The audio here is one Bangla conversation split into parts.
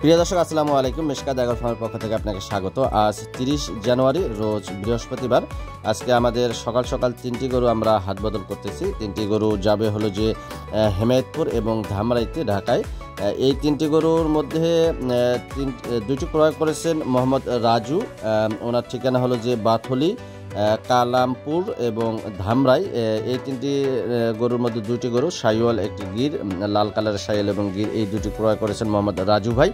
প্রিয় দর্শক, আসসালামু আলাইকুম। মিশকাত এগ্রো ফার্মের পক্ষ থেকে আপনাকে স্বাগত। আজ 30 জানুয়ারি, রোজ বৃহস্পতিবার। আজকে আমাদের সকাল সকাল 3টি গরু আমরা হাট বদল করতেছি। 3টি গরু যাবে হলো যে হেমায়েতপুর এবং ধামরাইতে, ঢাকায়। এই 3টি গরুর মধ্যে 2টি ক্রয় করেছেন মোহাম্মদ রাজু। ওনার ঠিকানা হলো যে বাথলি, কালামপুর এবং ধামরাই। এই 3টি গরুর মধ্যে 2টি গরু শাহিওয়াল, একটি গির, লাল কালারের শাহিওয়াল এবং গির, এই 2টি ক্রয় করেছেন মোহাম্মদ রাজু ভাই।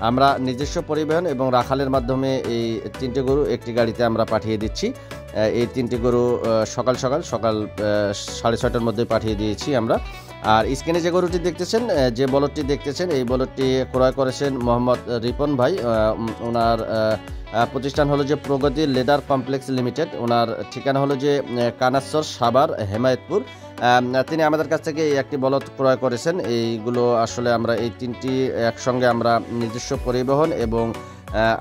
আমরা নিজস্ব পরিবহন এবং রাখালের মাধ্যমে এই 3টে গরু একটি গাড়িতে আমরা পাঠিয়ে দিচ্ছি। এই 3টি গরু সকাল 6:30টার মধ্যে পাঠিয়ে দিয়েছি আমরা। আর স্ক্রিনে যে গরুটি দেখতেছেন, যে বলদটি দেখতেছেন, এই বলদটি ক্রয় করেছেন মোহাম্মদ রিপন ভাই। ওনার প্রতিষ্ঠান হলো যে প্রগতি লেদার কমপ্লেক্স লিমিটেড। ওনার ঠিকানা হলো যে কানাসর, সাভার, হেমায়েতপুর। তিনি আমাদের কাছ থেকে এই একটি বলদ ক্রয় করেছেন। এইগুলো আসলে আমরা এই 3টি একসঙ্গে আমরা নিজস্ব পরিবহন এবং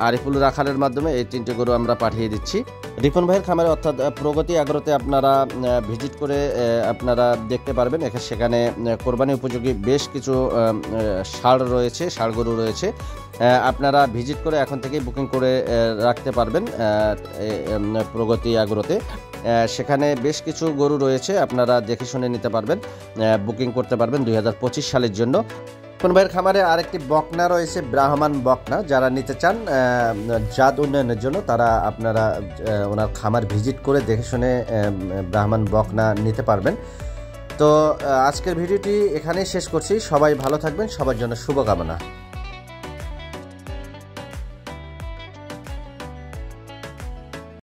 আরিফুল রাখালের মাধ্যমে এই 3টে গরু আমরা পাঠিয়ে দিচ্ছি রিপন ভাইয়ের খামারে, অর্থাৎ প্রগতি এগ্রোতে। আপনারা ভিজিট করে আপনারা দেখতে পারবেন। সেখানে কোরবানি উপযোগী বেশ কিছু ষাঁড় গরু রয়েছে। আপনারা ভিজিট করে এখন থেকেই বুকিং করে রাখতে পারবেন প্রগতি এগ্রোতে। সেখানে বেশ কিছু গরু রয়েছে, আপনারা দেখে শুনে নিতে পারবেন, বুকিং করতে পারবেন 2025 সালের জন্য। রিপন ভাইয়ের খামারে আরেকটি বকনা রয়েছে, ব্রাহ্মণ বকনা। যারা নিতে চান জাত উন্নয়নের জন্য, তারা আপনারা ওনার খামার ভিজিট করে দেখে শুনে ব্রাহ্মণ বকনা নিতে পারবেন। তো আজকের ভিডিওটি এখানেই শেষ করছি। সবাই ভালো থাকবেন, সবার জন্য শুভকামনা।